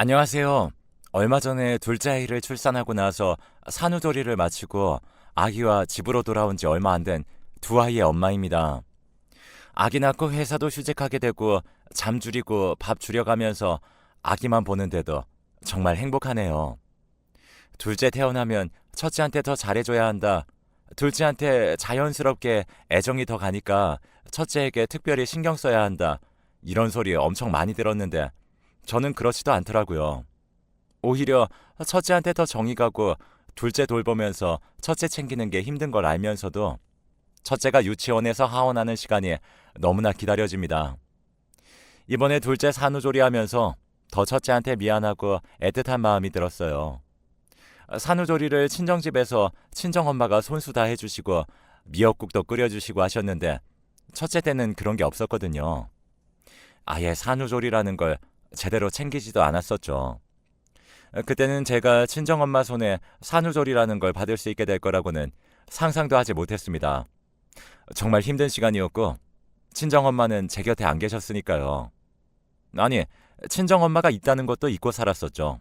안녕하세요. 얼마 전에 둘째 아이를 출산하고 나서 산후조리를 마치고 아기와 집으로 돌아온 지 얼마 안 된 두 아이의 엄마입니다. 아기 낳고 회사도 휴직하게 되고 잠 줄이고 밥 줄여가면서 아기만 보는데도 정말 행복하네요. 둘째 태어나면 첫째한테 더 잘해줘야 한다. 둘째한테 자연스럽게 애정이 더 가니까 첫째에게 특별히 신경 써야 한다. 이런 소리 엄청 많이 들었는데 저는 그렇지도 않더라고요. 오히려 첫째한테 더 정이 가고 둘째 돌보면서 첫째 챙기는 게 힘든 걸 알면서도 첫째가 유치원에서 하원하는 시간이 너무나 기다려집니다. 이번에 둘째 산후조리하면서 더 첫째한테 미안하고 애틋한 마음이 들었어요. 산후조리를 친정집에서 친정엄마가 손수 다 해주시고 미역국도 끓여주시고 하셨는데 첫째 때는 그런 게 없었거든요. 아예 산후조리라는 걸 제대로 챙기지도 않았었죠. 그때는 제가 친정엄마 손에 산후조리라는 걸 받을 수 있게 될 거라고는 상상도 하지 못했습니다. 정말 힘든 시간이었고 친정엄마는 제 곁에 안 계셨으니까요. 아니, 친정엄마가 있다는 것도 잊고 살았었죠.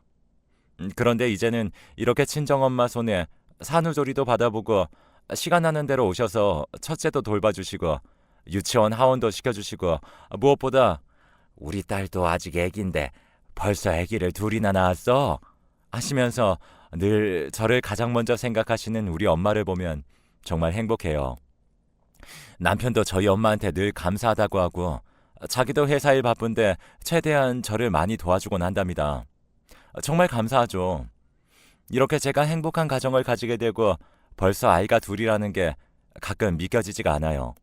그런데 이제는 이렇게 친정엄마 손에 산후조리도 받아보고 시간 나는 대로 오셔서 첫째도 돌봐주시고 유치원 하원도 시켜주시고 무엇보다 우리 딸도 아직 애기인데 벌써 아기를 둘이나 낳았어? 하시면서 늘 저를 가장 먼저 생각하시는 우리 엄마를 보면 정말 행복해요. 남편도 저희 엄마한테 늘 감사하다고 하고 자기도 회사 일 바쁜데 최대한 저를 많이 도와주곤 한답니다. 정말 감사하죠. 이렇게 제가 행복한 가정을 가지게 되고 벌써 아이가 둘이라는 게 가끔 믿겨지지가 않아요.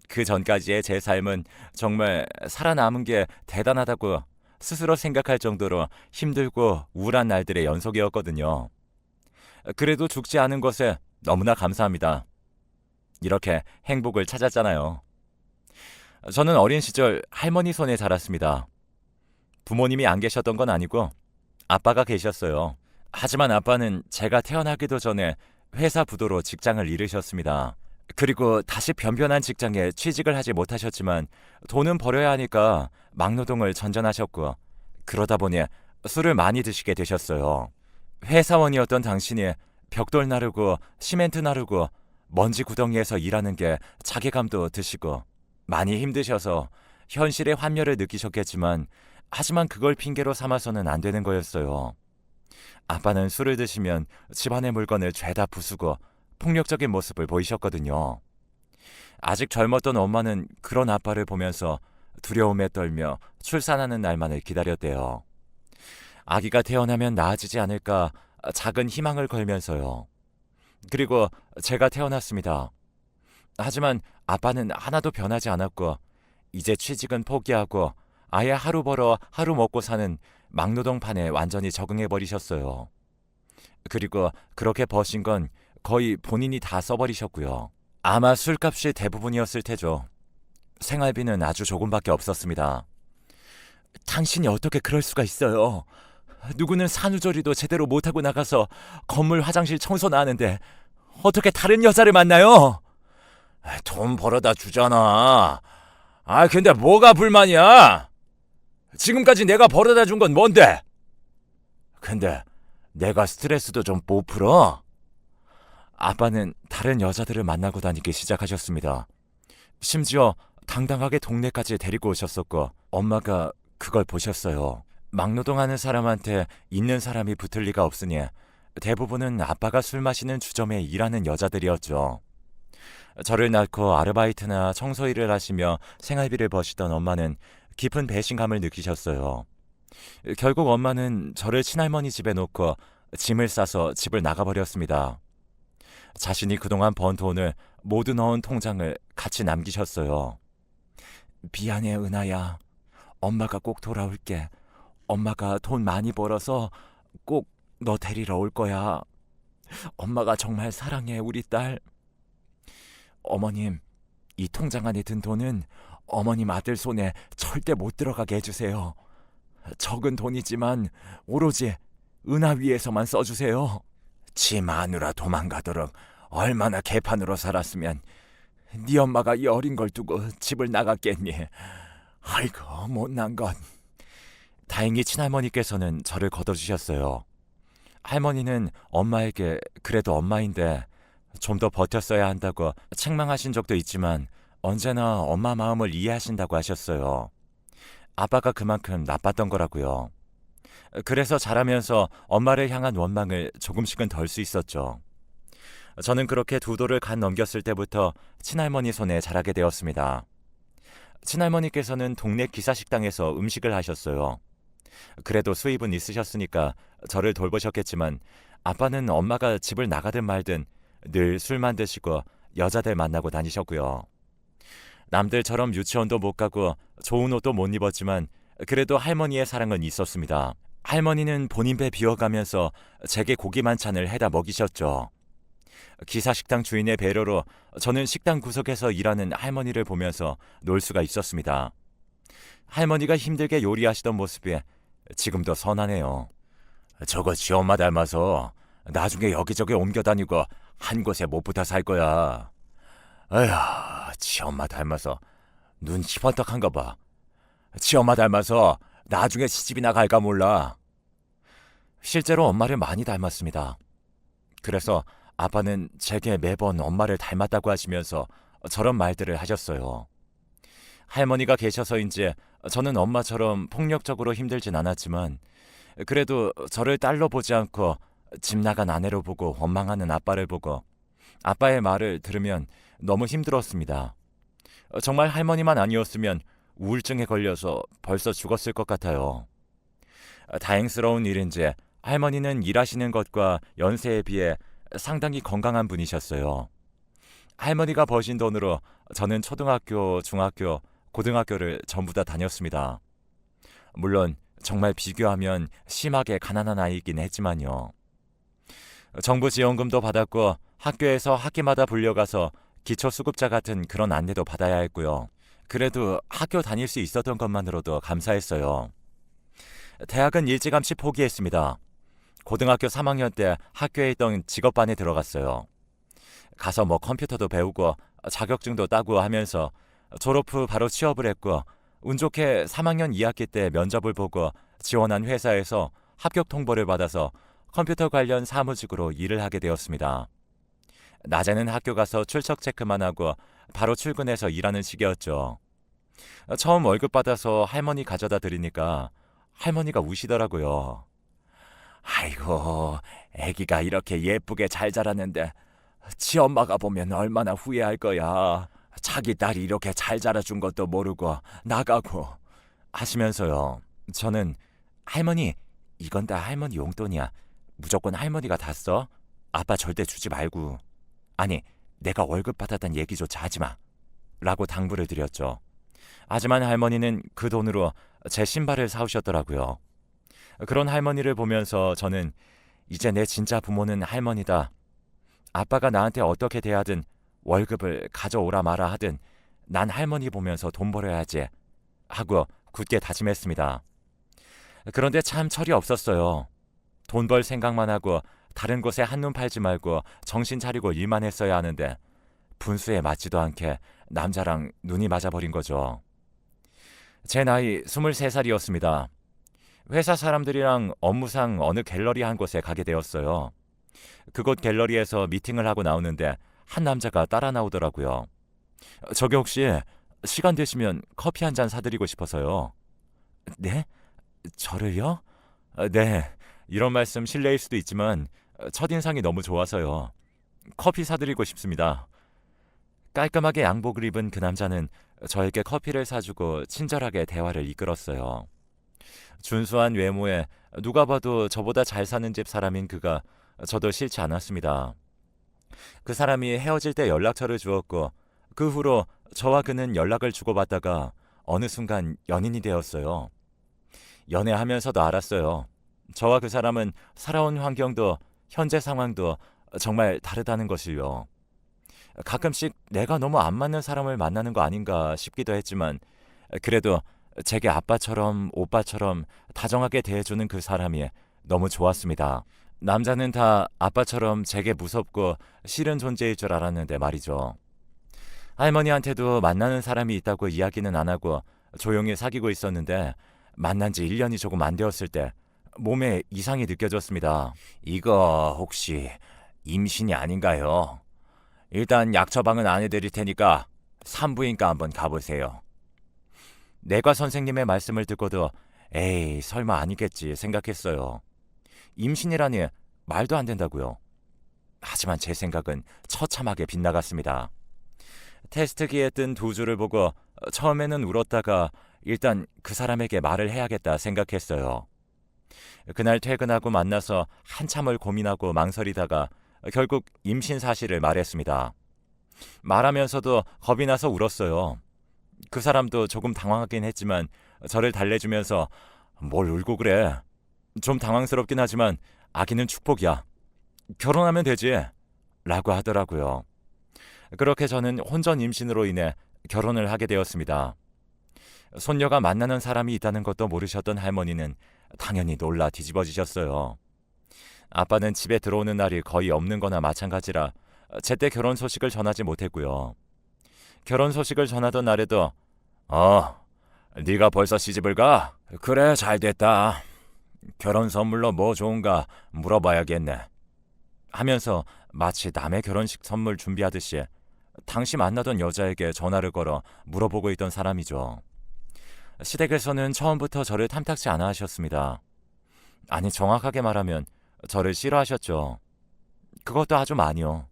그 전까지의 제 삶은 정말 살아남은 게 대단하다고 스스로 생각할 정도로 힘들고 우울한 날들의 연속이었거든요. 그래도 죽지 않은 것에 너무나 감사합니다. 이렇게 행복을 찾았잖아요. 저는 어린 시절 할머니 손에 자랐습니다. 부모님이 안 계셨던 건 아니고 아빠가 계셨어요. 하지만 아빠는 제가 태어나기도 전에 회사 부도로 직장을 잃으셨습니다. 그리고 다시 변변한 직장에 취직을 하지 못하셨지만 돈은 벌어야 하니까 막노동을 전전하셨고 그러다 보니 술을 많이 드시게 되셨어요. 회사원이었던 당신이 벽돌 나르고 시멘트 나르고 먼지 구덩이에서 일하는 게 자괴감도 드시고 많이 힘드셔서 현실의 환멸을 느끼셨겠지만 하지만 그걸 핑계로 삼아서는 안 되는 거였어요. 아빠는 술을 드시면 집안의 물건을 죄다 부수고 폭력적인 모습을 보이셨거든요. 아직 젊었던 엄마는 그런 아빠를 보면서 두려움에 떨며 출산하는 날만을 기다렸대요. 아기가 태어나면 나아지지 않을까 작은 희망을 걸면서요. 그리고 제가 태어났습니다. 하지만 아빠는 하나도 변하지 않았고 이제 취직은 포기하고 아예 하루 벌어 하루 먹고 사는 막노동판에 완전히 적응해버리셨어요. 그리고 그렇게 버신 건 거의 본인이 다 써버리셨고요. 아마 술값이 대부분이었을 테죠. 생활비는 아주 조금밖에 없었습니다. 당신이 어떻게 그럴 수가 있어요? 누구는 산후조리도 제대로 못하고 나가서 건물 화장실 청소나 하는데 어떻게 다른 여자를 만나요? 돈 벌어다 주잖아. 근데 뭐가 불만이야? 지금까지 내가 벌어다 준 건 뭔데? 근데 내가 스트레스도 좀 못 풀어? 아빠는 다른 여자들을 만나고 다니기 시작하셨습니다. 심지어 당당하게 동네까지 데리고 오셨었고 엄마가 그걸 보셨어요. 막노동하는 사람한테 있는 사람이 붙을 리가 없으니 대부분은 아빠가 술 마시는 주점에 일하는 여자들이었죠. 저를 낳고 아르바이트나 청소 일을 하시며 생활비를 버시던 엄마는 깊은 배신감을 느끼셨어요. 결국 엄마는 저를 친할머니 집에 놓고 짐을 싸서 집을 나가버렸습니다. 자신이 그동안 번 돈을 모두 넣은 통장을 같이 남기셨어요. 미안해, 은하야. 엄마가 꼭 돌아올게. 엄마가 돈 많이 벌어서 꼭 너 데리러 올 거야. 엄마가 정말 사랑해, 우리 딸. 어머님, 이 통장 안에 든 돈은 어머님 아들 손에 절대 못 들어가게 해주세요. 적은 돈이지만 오로지 은하 위에서만 써주세요. 지 마누라 도망가도록 얼마나 개판으로 살았으면 네 엄마가 이 어린 걸 두고 집을 나갔겠니. 아이고 못난 것. 다행히 친할머니께서는 저를 걷어주셨어요. 할머니는 엄마에게 그래도 엄마인데 좀 더 버텼어야 한다고 책망하신 적도 있지만 언제나 엄마 마음을 이해하신다고 하셨어요. 아빠가 그만큼 나빴던 거라고요. 그래서 자라면서 엄마를 향한 원망을 조금씩은 덜 수 있었죠. 저는 그렇게 두 돌을 간 넘겼을 때부터 친할머니 손에 자라게 되었습니다. 친할머니께서는 동네 기사식당에서 음식을 하셨어요. 그래도 수입은 있으셨으니까 저를 돌보셨겠지만 아빠는 엄마가 집을 나가든 말든 늘 술만 드시고 여자들 만나고 다니셨고요. 남들처럼 유치원도 못 가고 좋은 옷도 못 입었지만 그래도 할머니의 사랑은 있었습니다. 할머니는 본인 배 비워가면서 제게 고기 만찬을 해다 먹이셨죠. 기사식당 주인의 배려로 저는 식당 구석에서 일하는 할머니를 보면서 놀 수가 있었습니다. 할머니가 힘들게 요리하시던 모습이 지금도 선하네요. 저거 지 엄마 닮아서 나중에 여기저기 옮겨 다니고 한 곳에 못 붙어 살 거야. 에휴, 지 엄마 닮아서 눈 희번떡한 거 봐. 지 엄마 닮아서 나중에 시집이나 갈까 몰라. 실제로 엄마를 많이 닮았습니다. 그래서 아빠는 제게 매번 엄마를 닮았다고 하시면서 저런 말들을 하셨어요. 할머니가 계셔서인지 저는 엄마처럼 폭력적으로 힘들진 않았지만 그래도 저를 딸로 보지 않고 집 나간 아내로 보고 원망하는 아빠를 보고 아빠의 말을 들으면 너무 힘들었습니다. 정말 할머니만 아니었으면 우울증에 걸려서 벌써 죽었을 것 같아요. 다행스러운 일인지 할머니는 일하시는 것과 연세에 비해 상당히 건강한 분이셨어요. 할머니가 버신 돈으로 저는 초등학교, 중학교, 고등학교를 전부 다 다녔습니다. 물론 정말 비교하면 심하게 가난한 아이이긴 했지만요. 정부 지원금도 받았고 학교에서 학기마다 불려가서 기초수급자 같은 그런 안내도 받아야 했고요. 그래도 학교 다닐 수 있었던 것만으로도 감사했어요. 대학은 일찌감치 포기했습니다. 고등학교 3학년 때 학교에 있던 직업반에 들어갔어요. 가서 컴퓨터도 배우고 자격증도 따고 하면서 졸업 후 바로 취업을 했고 운 좋게 3학년 2학기 때 면접을 보고 지원한 회사에서 합격 통보를 받아서 컴퓨터 관련 사무직으로 일을 하게 되었습니다. 낮에는 학교 가서 출석 체크만 하고 바로 출근해서 일하는 시기였죠. 처음 월급 받아서 할머니 가져다 드리니까 할머니가 우시더라고요. 아이고, 애기가 이렇게 예쁘게 잘 자랐는데 지 엄마가 보면 얼마나 후회할 거야. 자기 딸이 이렇게 잘 자라준 것도 모르고 나가고 하시면서요. 저는 할머니, 이건 다 할머니 용돈이야. 무조건 할머니가 다 써. 아빠 절대 주지 말고. 아니, 내가 월급 받았단 얘기조차 하지 마. 라고 당부를 드렸죠. 하지만 할머니는 그 돈으로 제 신발을 사오셨더라고요. 그런 할머니를 보면서 저는 이제 내 진짜 부모는 할머니다. 아빠가 나한테 어떻게 대하든 월급을 가져오라 마라 하든 난 할머니 보면서 돈 벌어야지 하고 굳게 다짐했습니다. 그런데 참 철이 없었어요. 돈 벌 생각만 하고 다른 곳에 한눈 팔지 말고 정신 차리고 일만 했어야 하는데 분수에 맞지도 않게 남자랑 눈이 맞아버린 거죠. 제 나이 23살이었습니다. 회사 사람들이랑 업무상 어느 갤러리 한 곳에 가게 되었어요. 그곳 갤러리에서 미팅을 하고 나오는데 한 남자가 따라 나오더라고요. 저기 혹시 시간 되시면 커피 한 잔 사드리고 싶어서요. 네? 저를요? 네. 이런 말씀 실례일 수도 있지만 첫인상이 너무 좋아서요. 커피 사드리고 싶습니다. 깔끔하게 양복을 입은 그 남자는 저에게 커피를 사주고 친절하게 대화를 이끌었어요. 준수한 외모에 누가 봐도 저보다 잘 사는 집 사람인 그가 저도 싫지 않았습니다. 그 사람이 헤어질 때 연락처를 주었고 그 후로 저와 그는 연락을 주고받다가 어느 순간 연인이 되었어요. 연애하면서도 알았어요. 저와 그 사람은 살아온 환경도 현재 상황도 정말 다르다는 것을요. 가끔씩 내가 너무 안 맞는 사람을 만나는 거 아닌가 싶기도 했지만 그래도 제게 아빠처럼 오빠처럼 다정하게 대해주는 그 사람이 너무 좋았습니다. 남자는 다 아빠처럼 제게 무섭고 싫은 존재일 줄 알았는데 말이죠. 할머니한테도 만나는 사람이 있다고 이야기는 안 하고 조용히 사귀고 있었는데 만난 지 1년이 조금 안 되었을 때 몸에 이상이 느껴졌습니다. 이거 혹시 임신이 아닌가요? 일단 약 처방은 안 해드릴 테니까 산부인과 한번 가보세요. 내과 선생님의 말씀을 듣고도 에이 설마 아니겠지 생각했어요. 임신이라니 말도 안 된다고요. 하지만 제 생각은 처참하게 빗나갔습니다. 테스트기에 뜬 두 줄을 보고 처음에는 울었다가 일단 그 사람에게 말을 해야겠다 생각했어요. 그날 퇴근하고 만나서 한참을 고민하고 망설이다가 결국 임신 사실을 말했습니다. 말하면서도 겁이 나서 울었어요. 그 사람도 조금 당황하긴 했지만 저를 달래주면서 뭘 울고 그래. 좀 당황스럽긴 하지만 아기는 축복이야. 결혼하면 되지. 라고 하더라고요. 그렇게 저는 혼전 임신으로 인해 결혼을 하게 되었습니다. 손녀가 만나는 사람이 있다는 것도 모르셨던 할머니는 당연히 놀라 뒤집어지셨어요. 아빠는 집에 들어오는 날이 거의 없는 거나 마찬가지라 제때 결혼 소식을 전하지 못했고요. 결혼 소식을 전하던 날에도 네가 벌써 시집을 가? 그래 잘됐다. 결혼 선물로 뭐 좋은가 물어봐야겠네. 하면서 마치 남의 결혼식 선물 준비하듯이 당시 만나던 여자에게 전화를 걸어 물어보고 있던 사람이죠. 시댁에서는 처음부터 저를 탐탁지 않아 하셨습니다. 아니 정확하게 말하면 저를 싫어하셨죠. 그것도 아주 많이요.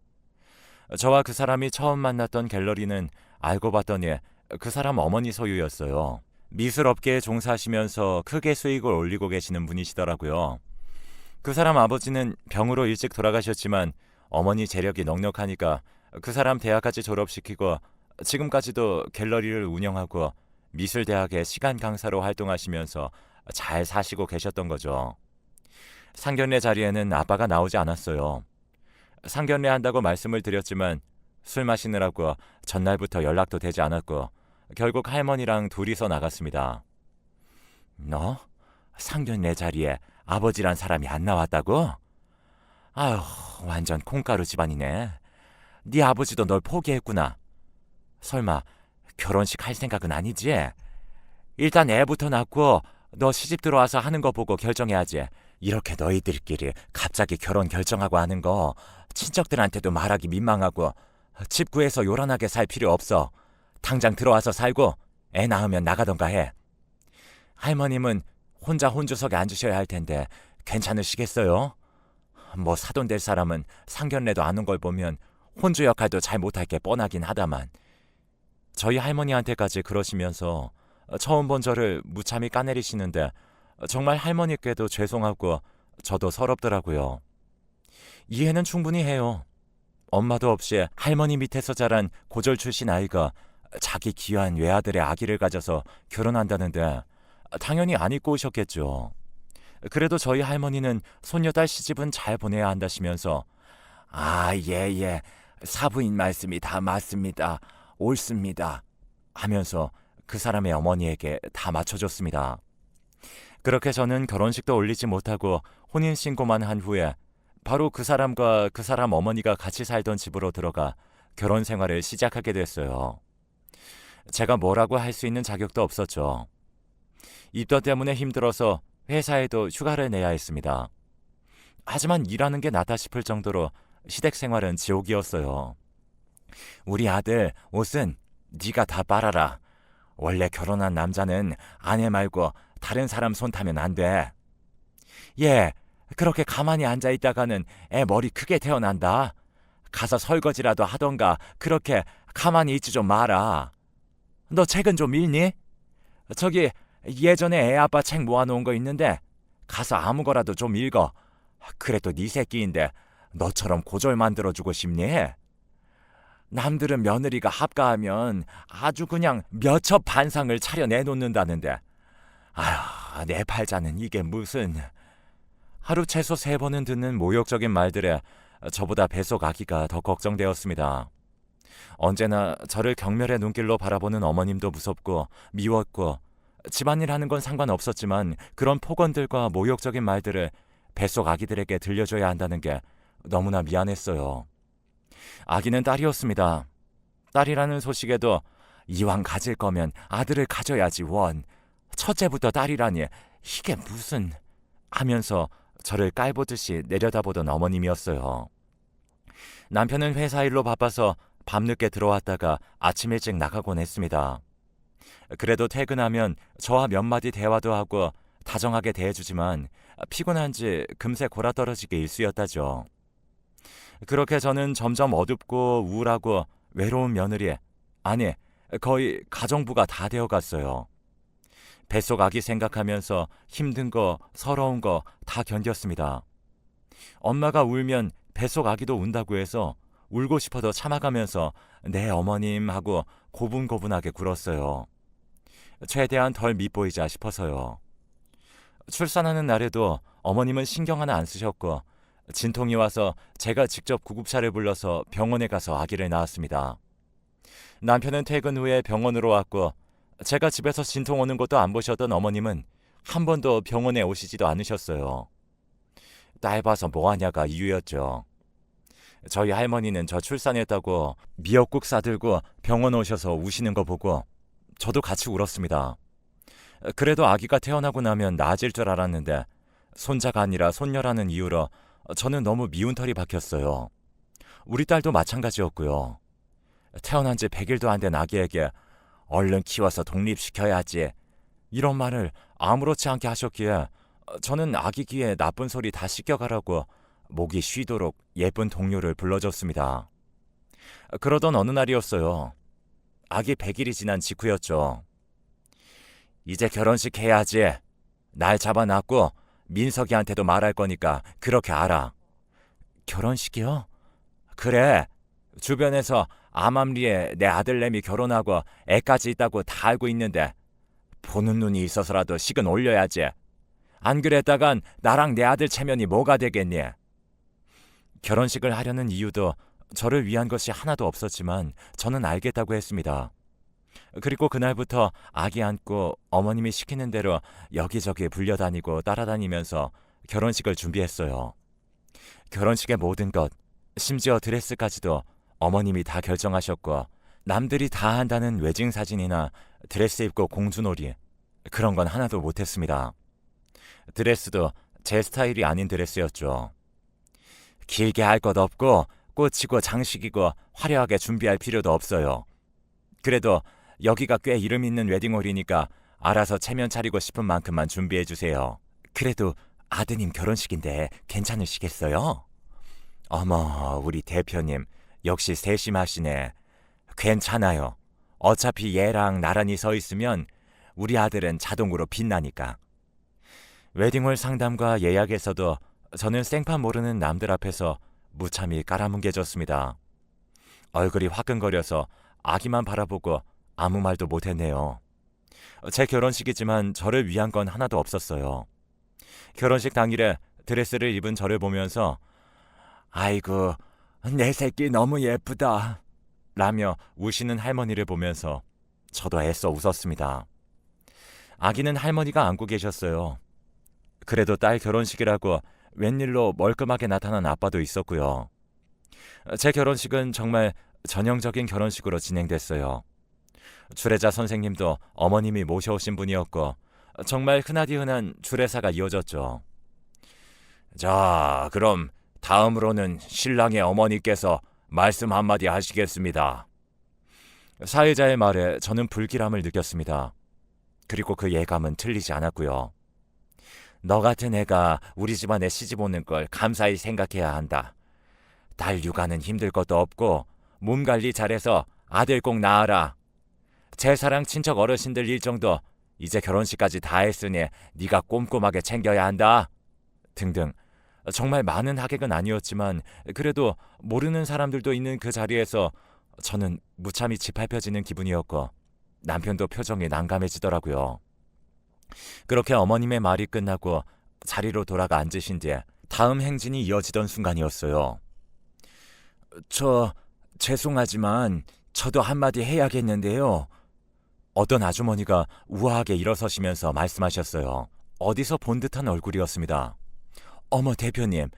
저와 그 사람이 처음 만났던 갤러리는 알고 봤더니 그 사람 어머니 소유였어요. 미술업계에 종사하시면서 크게 수익을 올리고 계시는 분이시더라고요. 그 사람 아버지는 병으로 일찍 돌아가셨지만 어머니 재력이 넉넉하니까 그 사람 대학까지 졸업시키고 지금까지도 갤러리를 운영하고 미술대학의 시간 강사로 활동하시면서 잘 사시고 계셨던 거죠. 상견례 자리에는 아빠가 나오지 않았어요. 상견례 한다고 말씀을 드렸지만 술 마시느라고 전날부터 연락도 되지 않았고 결국 할머니랑 둘이서 나갔습니다. 너? 상견례 자리에 아버지란 사람이 안 나왔다고? 아휴, 완전 콩가루 집안이네. 네 아버지도 널 포기했구나. 설마 결혼식 할 생각은 아니지? 일단 애부터 낳고 너 시집 들어와서 하는 거 보고 결정해야지. 이렇게 너희들끼리 갑자기 결혼 결정하고 하는 거 친척들한테도 말하기 민망하고 집 구해서 요란하게 살 필요 없어. 당장 들어와서 살고 애 낳으면 나가던가 해. 할머님은 혼자 혼주석에 앉으셔야 할 텐데 괜찮으시겠어요? 뭐 사돈 될 사람은 상견례도 안 온 걸 보면 혼주 역할도 잘 못할 게 뻔하긴 하다만 저희 할머니한테까지 그러시면서 처음 본 저를 무참히 까내리시는데 정말 할머니께도 죄송하고 저도 서럽더라고요. 이해는 충분히 해요. 엄마도 없이 할머니 밑에서 자란 고졸 출신 아이가 자기 귀한 외아들의 아기를 가져서 결혼한다는데 당연히 안 입고 오셨겠죠. 그래도 저희 할머니는 손녀딸 시집은 잘 보내야 한다시면서 예. 사부인 말씀이 다 맞습니다. 옳습니다. 하면서 그 사람의 어머니에게 다 맞춰줬습니다. 그렇게 저는 결혼식도 올리지 못하고 혼인신고만 한 후에 바로 그 사람과 그 사람 어머니가 같이 살던 집으로 들어가 결혼 생활을 시작하게 됐어요. 제가 뭐라고 할 수 있는 자격도 없었죠. 입덧 때문에 힘들어서 회사에도 휴가를 내야 했습니다. 하지만 일하는 게 낫다 싶을 정도로 시댁 생활은 지옥이었어요. 우리 아들 옷은 네가 다 빨아라. 원래 결혼한 남자는 아내 말고 다른 사람 손 타면 안 돼. 예, 그렇게 가만히 앉아있다가는 애 머리 크게 태어난다. 가서 설거지라도 하던가 그렇게 가만히 있지 좀 마라. 너 책은 좀 읽니? 저기 예전에 애 아빠 책 모아놓은 거 있는데 가서 아무 거라도 좀 읽어. 그래도 네 새끼인데 너처럼 고졸 만들어주고 싶니? 남들은 며느리가 합가하면 아주 그냥 몇 첩 반상을 차려내놓는다는데 아휴 내 팔자는 이게 무슨. 하루 최소 3번은 듣는 모욕적인 말들에 저보다 뱃속 아기가 더 걱정되었습니다. 언제나 저를 경멸의 눈길로 바라보는 어머님도 무섭고 미웠고 집안일 하는 건 상관없었지만 그런 폭언들과 모욕적인 말들을 뱃속 아기들에게 들려줘야 한다는 게 너무나 미안했어요. 아기는 딸이었습니다. 딸이라는 소식에도 이왕 가질 거면 아들을 가져야지 원. 첫째부터 딸이라니 이게 무슨 하면서 저를 깔보듯이 내려다보던 어머님이었어요. 남편은 회사 일로 바빠서 밤늦게 들어왔다가 아침 일찍 나가곤 했습니다. 그래도 퇴근하면 저와 몇 마디 대화도 하고 다정하게 대해주지만 피곤한지 금세 골아떨어지게 일쑤였다죠. 그렇게 저는 점점 어둡고 우울하고 외로운 며느리, 아니 거의 가정부가 다 되어갔어요. 뱃속 아기 생각하면서 힘든 거, 서러운 거 다 견뎠습니다. 엄마가 울면 뱃속 아기도 운다고 해서 울고 싶어도 참아가면서 네 어머님 하고 고분고분하게 굴었어요. 최대한 덜 밉보이자 싶어서요. 출산하는 날에도 어머님은 신경 하나 안 쓰셨고 진통이 와서 제가 직접 구급차를 불러서 병원에 가서 아기를 낳았습니다. 남편은 퇴근 후에 병원으로 왔고 제가 집에서 진통 오는 것도 안 보셨던 어머님은 한 번도 병원에 오시지도 않으셨어요. 딸 봐서 뭐하냐가 이유였죠. 저희 할머니는 저 출산했다고 미역국 싸들고 병원 오셔서 우시는 거 보고 저도 같이 울었습니다. 그래도 아기가 태어나고 나면 나아질 줄 알았는데 손자가 아니라 손녀라는 이유로 저는 너무 미운 털이 박혔어요. 우리 딸도 마찬가지였고요. 태어난 지 100일도 안 된 아기에게 얼른 키워서 독립시켜야지 이런 말을 아무렇지 않게 하셨기에 저는 아기 귀에 나쁜 소리 다 씻겨가라고 목이 쉬도록 예쁜 동료를 불러줬습니다. 그러던 어느 날이었어요. 아기 100일이 지난 직후였죠. 이제 결혼식 해야지. 날 잡아놨고 민석이한테도 말할 거니까 그렇게 알아. 결혼식이요? 그래. 주변에서 암암리에 내 아들내미 결혼하고 애까지 있다고 다 알고 있는데 보는 눈이 있어서라도 식은 올려야지. 안 그랬다간 나랑 내 아들 체면이 뭐가 되겠니? 결혼식을 하려는 이유도 저를 위한 것이 하나도 없었지만 저는 알겠다고 했습니다. 그리고 그날부터 아기 안고 어머님이 시키는 대로 여기저기 불려다니고 따라다니면서 결혼식을 준비했어요. 결혼식의 모든 것, 심지어 드레스까지도 어머님이 다 결정하셨고 남들이 다 한다는 웨딩 사진이나 드레스 입고 공주놀이 그런 건 하나도 못했습니다. 드레스도 제 스타일이 아닌 드레스였죠. 길게 할 것 없고 꽃이고 장식이고 화려하게 준비할 필요도 없어요. 그래도 여기가 꽤 이름 있는 웨딩홀이니까 알아서 체면 차리고 싶은 만큼만 준비해 주세요. 그래도 아드님 결혼식인데 괜찮으시겠어요? 어머, 우리 대표님 역시 세심하시네. 괜찮아요. 어차피 얘랑 나란히 서 있으면 우리 아들은 자동으로 빛나니까. 웨딩홀 상담과 예약에서도 저는 생판 모르는 남들 앞에서 무참히 깔아뭉개졌습니다. 얼굴이 화끈거려서 아기만 바라보고 아무 말도 못했네요. 제 결혼식이지만 저를 위한 건 하나도 없었어요. 결혼식 당일에 드레스를 입은 저를 보면서 아이고 내 새끼 너무 예쁘다 라며 우시는 할머니를 보면서 저도 애써 웃었습니다. 아기는 할머니가 안고 계셨어요. 그래도 딸 결혼식이라고 웬일로 멀끔하게 나타난 아빠도 있었고요. 제 결혼식은 정말 전형적인 결혼식으로 진행됐어요. 주례자 선생님도 어머님이 모셔오신 분이었고 정말 흔하디 흔한 주례사가 이어졌죠. 자, 그럼 다음으로는 신랑의 어머니께서 말씀 한마디 하시겠습니다. 사회자의 말에 저는 불길함을 느꼈습니다. 그리고 그 예감은 틀리지 않았고요. 너 같은 애가 우리 집안에 시집 오는 걸 감사히 생각해야 한다. 딸 육아는 힘들 것도 없고 몸 관리 잘해서 아들 꼭 낳아라. 제사랑 친척 어르신들 일정도 이제 결혼식까지 다 했으니 네가 꼼꼼하게 챙겨야 한다. 등등. 정말 많은 하객은 아니었지만 그래도 모르는 사람들도 있는 그 자리에서 저는 무참히 짓밟혀지는 기분이었고 남편도 표정이 난감해지더라고요. 그렇게 어머님의 말이 끝나고 자리로 돌아가 앉으신 뒤 다음 행진이 이어지던 순간이었어요. 죄송하지만 저도 한마디 해야겠는데요. 어떤 아주머니가 우아하게 일어서시면서 말씀하셨어요. 어디서 본 듯한 얼굴이었습니다. 어머 대표님,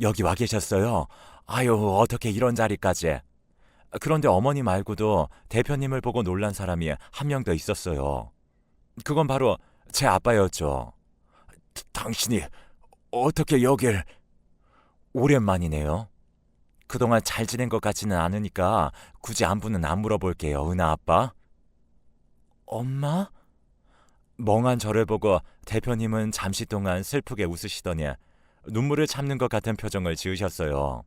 여기 와 계셨어요? 아유, 어떻게 이런 자리까지. 그런데 어머니 말고도 대표님을 보고 놀란 사람이 한 명 더 있었어요. 그건 바로 제 아빠였죠. 당신이 어떻게 여길... 오랜만이네요. 그동안 잘 지낸 것 같지는 않으니까 굳이 안부는 안 물어볼게요, 은하 아빠. 엄마? 멍한 저를 보고 대표님은 잠시 동안 슬프게 웃으시더니 눈물을 참는 것 같은 표정을 지으셨어요.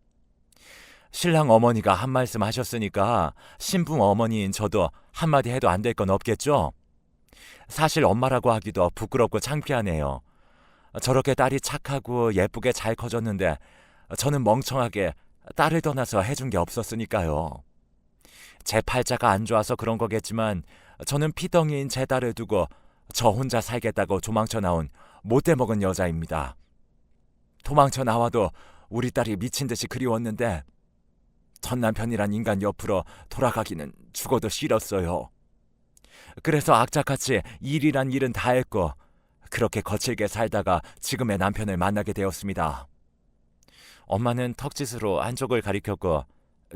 신랑 어머니가 한 말씀 하셨으니까 신부 어머니인 저도 한마디 해도 안 될 건 없겠죠? 사실 엄마라고 하기도 부끄럽고 창피하네요. 저렇게 딸이 착하고 예쁘게 잘 커졌는데 저는 멍청하게 딸을 떠나서 해준 게 없었으니까요. 제 팔자가 안 좋아서 그런 거겠지만 저는 피덩이인 제 딸을 두고 저 혼자 살겠다고 도망쳐 나온 못돼 먹은 여자입니다. 도망쳐 나와도 우리 딸이 미친 듯이 그리웠는데 전 남편이란 인간 옆으로 돌아가기는 죽어도 싫었어요. 그래서 악착같이 일이란 일은 다 했고 그렇게 거칠게 살다가 지금의 남편을 만나게 되었습니다. 엄마는 턱짓으로 한쪽을 가리켰고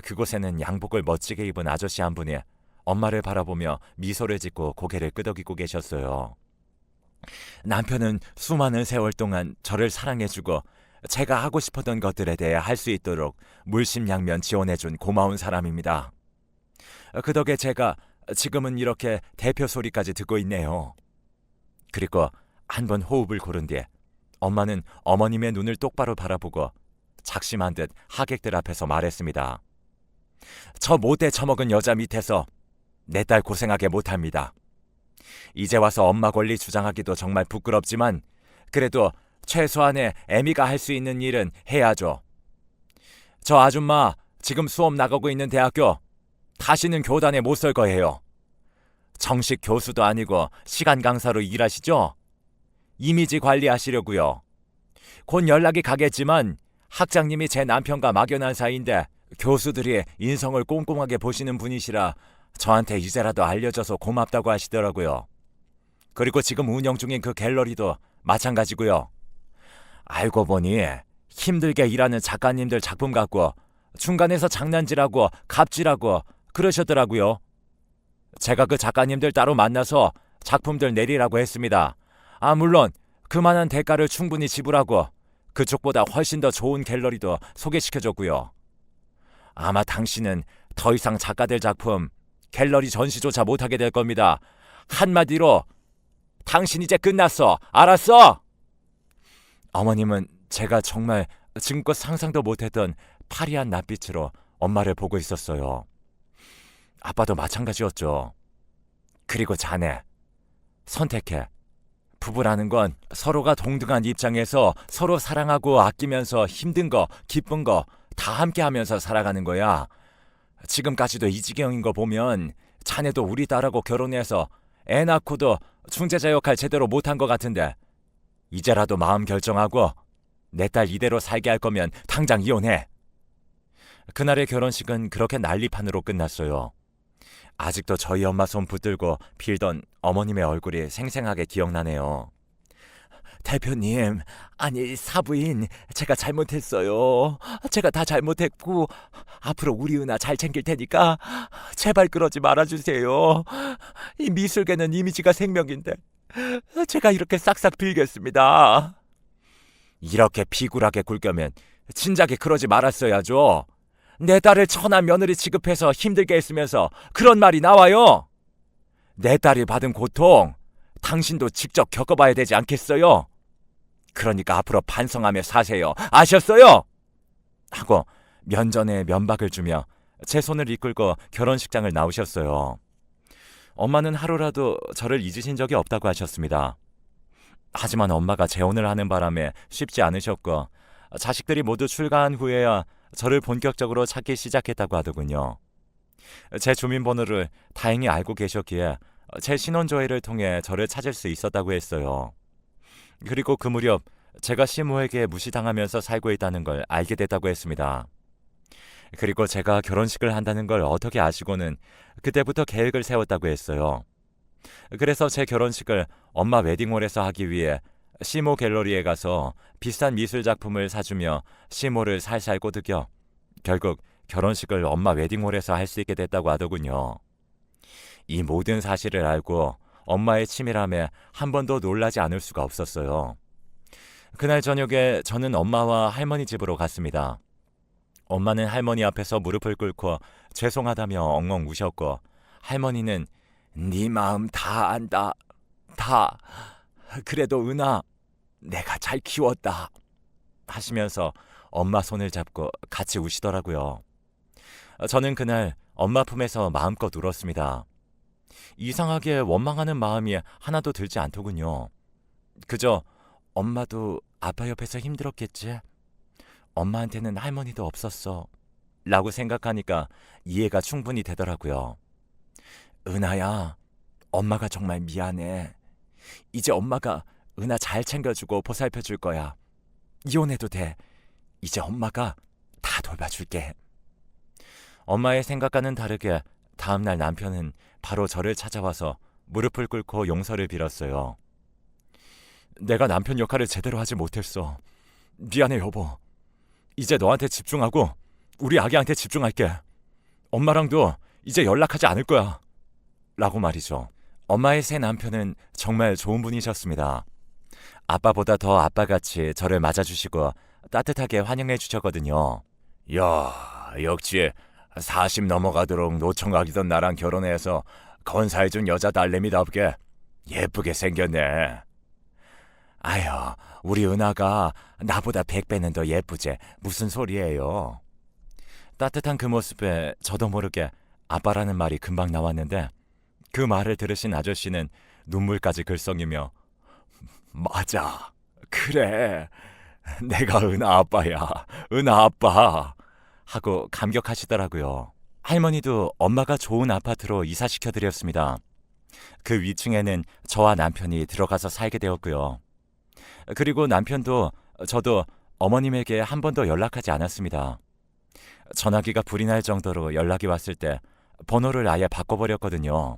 그곳에는 양복을 멋지게 입은 아저씨 한 분이 엄마를 바라보며 미소를 짓고 고개를 끄덕이고 계셨어요. 남편은 수많은 세월 동안 저를 사랑해주고 제가 하고 싶었던 것들에 대해 할 수 있도록 물심양면 지원해준 고마운 사람입니다. 그 덕에 제가 지금은 이렇게 대표 소리까지 듣고 있네요. 그리고 한 번 호흡을 고른 뒤에 엄마는 어머님의 눈을 똑바로 바라보고 작심한 듯 하객들 앞에서 말했습니다. 저 못돼 처먹은 여자 밑에서 내 딸 고생하게 못합니다. 이제 와서 엄마 권리 주장하기도 정말 부끄럽지만 그래도 최소한의 애미가 할 수 있는 일은 해야죠. 저 아줌마 지금 수업 나가고 있는 대학교 다시는 교단에 못 설 거예요. 정식 교수도 아니고 시간 강사로 일하시죠? 이미지 관리하시려고요. 곧 연락이 가겠지만 학장님이 제 남편과 막연한 사이인데 교수들이 인성을 꼼꼼하게 보시는 분이시라 저한테 이제라도 알려줘서 고맙다고 하시더라고요. 그리고 지금 운영 중인 그 갤러리도 마찬가지고요. 알고 보니 힘들게 일하는 작가님들 작품 갖고 중간에서 장난질하고 갑질하고 그러셨더라고요. 제가 그 작가님들 따로 만나서 작품들 내리라고 했습니다. 물론 그만한 대가를 충분히 지불하고 그쪽보다 훨씬 더 좋은 갤러리도 소개시켜줬고요. 아마 당신은 더 이상 작가들 작품 갤러리 전시조차 못하게 될 겁니다. 한마디로 당신 이제 끝났어. 알았어? 어머님은 제가 정말 지금껏 상상도 못했던 파리한 낯빛으로 엄마를 보고 있었어요. 아빠도 마찬가지였죠. 그리고 자네, 선택해. 부부라는 건 서로가 동등한 입장에서 서로 사랑하고 아끼면서 힘든 거, 기쁜 거 다 함께 하면서 살아가는 거야. 지금까지도 이 지경인 거 보면 자네도 우리 딸하고 결혼해서 애 낳고도 중재자 역할 제대로 못한 것 같은데 이제라도 마음 결정하고 내 딸 이대로 살게 할 거면 당장 이혼해. 그날의 결혼식은 그렇게 난리판으로 끝났어요. 아직도 저희 엄마 손 붙들고 빌던 어머님의 얼굴이 생생하게 기억나네요. 대표님, 아니 사부인, 제가 잘못했어요. 제가 다 잘못했고 앞으로 우리 은하 잘 챙길 테니까 제발 그러지 말아주세요. 이 미술계는 이미지가 생명인데 제가 이렇게 싹싹 빌겠습니다. 이렇게 비굴하게 굴겨면 진작에 그러지 말았어야죠. 내 딸을 천한 며느리 취급해서 힘들게 했으면서 그런 말이 나와요. 내 딸이 받은 고통 당신도 직접 겪어봐야 되지 않겠어요? 그러니까 앞으로 반성하며 사세요. 아셨어요? 하고 면전에 면박을 주며 제 손을 이끌고 결혼식장을 나오셨어요. 엄마는 하루라도 저를 잊으신 적이 없다고 하셨습니다. 하지만 엄마가 재혼을 하는 바람에 쉽지 않으셨고 자식들이 모두 출가한 후에야 저를 본격적으로 찾기 시작했다고 하더군요. 제 주민번호를 다행히 알고 계셨기에 제 신원조회를 통해 저를 찾을 수 있었다고 했어요. 그리고 그 무렵 제가 시모에게 무시당하면서 살고 있다는 걸 알게 됐다고 했습니다. 그리고 제가 결혼식을 한다는 걸 어떻게 아시고는 그때부터 계획을 세웠다고 했어요. 그래서 제 결혼식을 엄마 웨딩홀에서 하기 위해 시모 갤러리에 가서 비싼 미술 작품을 사주며 시모를 살살 꼬드겨 결국 결혼식을 엄마 웨딩홀에서 할 수 있게 됐다고 하더군요. 이 모든 사실을 알고 엄마의 치밀함에 한 번도 놀라지 않을 수가 없었어요. 그날 저녁에 저는 엄마와 할머니 집으로 갔습니다. 엄마는 할머니 앞에서 무릎을 꿇고 죄송하다며 엉엉 우셨고, 할머니는 네 마음 다 안다. 다. 그래도 은하, 내가 잘 키웠다. 하시면서 엄마 손을 잡고 같이 우시더라고요. 저는 그날 엄마 품에서 마음껏 울었습니다. 이상하게 원망하는 마음이 하나도 들지 않더군요. 그저 엄마도 아빠 옆에서 힘들었겠지? 엄마한테는 할머니도 없었어. 라고 생각하니까 이해가 충분히 되더라고요. 은하야, 엄마가 정말 미안해. 이제 엄마가 은하 잘 챙겨주고 보살펴줄 거야. 이혼해도 돼. 이제 엄마가 다 돌봐줄게. 엄마의 생각과는 다르게 다음날 남편은 바로 저를 찾아와서 무릎을 꿇고 용서를 빌었어요. 내가 남편 역할을 제대로 하지 못했어. 미안해 여보. 이제 너한테 집중하고 우리 아기한테 집중할게. 엄마랑도 이제 연락하지 않을 거야. 라고 말이죠. 엄마의 새 남편은 정말 좋은 분이셨습니다. 아빠보다 더 아빠같이 저를 맞아주시고 따뜻하게 환영해 주셨거든요. 야, 역시 40 넘어가도록 노총각이던 나랑 결혼해서 건사해준 여자 딸내미답게 예쁘게 생겼네. 아휴, 우리 은하가 나보다 100배는 더 예쁘지. 무슨 소리예요. 따뜻한 그 모습에 저도 모르게 아빠라는 말이 금방 나왔는데, 그 말을 들으신 아저씨는 눈물까지 글썽이며 맞아, 그래, 내가 은하 아빠야, 은하 아빠 하고 감격하시더라고요. 할머니도 엄마가 좋은 아파트로 이사시켜드렸습니다. 그 위층에는 저와 남편이 들어가서 살게 되었고요. 그리고 남편도 저도 어머님에게 한 번도 연락하지 않았습니다. 전화기가 불이 날 정도로 연락이 왔을 때 번호를 아예 바꿔버렸거든요.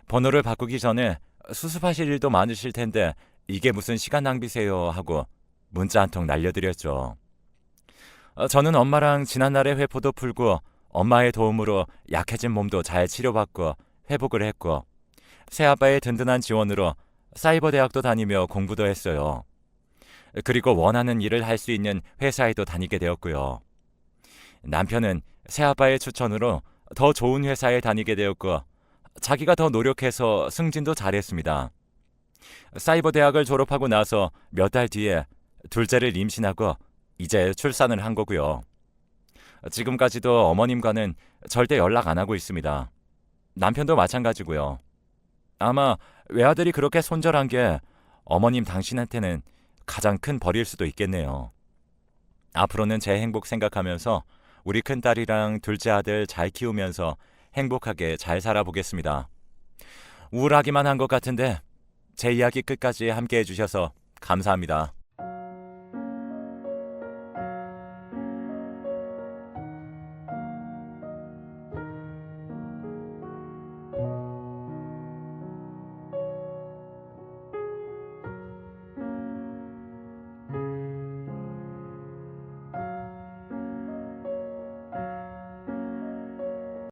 번호를 바꾸기 전에 수습하실 일도 많으실 텐데 이게 무슨 시간 낭비세요 하고 문자 한 통 날려드렸죠. 저는 엄마랑 지난날의 회포도 풀고 엄마의 도움으로 약해진 몸도 잘 치료받고 회복을 했고, 새아빠의 든든한 지원으로 사이버 대학도 다니며 공부도 했어요. 그리고 원하는 일을 할 수 있는 회사에도 다니게 되었고요. 남편은 새아빠의 추천으로 더 좋은 회사에 다니게 되었고, 자기가 더 노력해서 승진도 잘했습니다. 사이버 대학을 졸업하고 나서 몇 달 뒤에 둘째를 임신하고 이제 출산을 한 거고요. 지금까지도 어머님과는 절대 연락 안 하고 있습니다. 남편도 마찬가지고요. 아마 외아들이 그렇게 손절한 게 어머님 당신한테는 가장 큰 벌일 수도 있겠네요. 앞으로는 제 행복 생각하면서 우리 큰딸이랑 둘째 아들 잘 키우면서 행복하게 잘 살아보겠습니다. 우울하기만 한 것 같은데 제 이야기 끝까지 함께 해주셔서 감사합니다.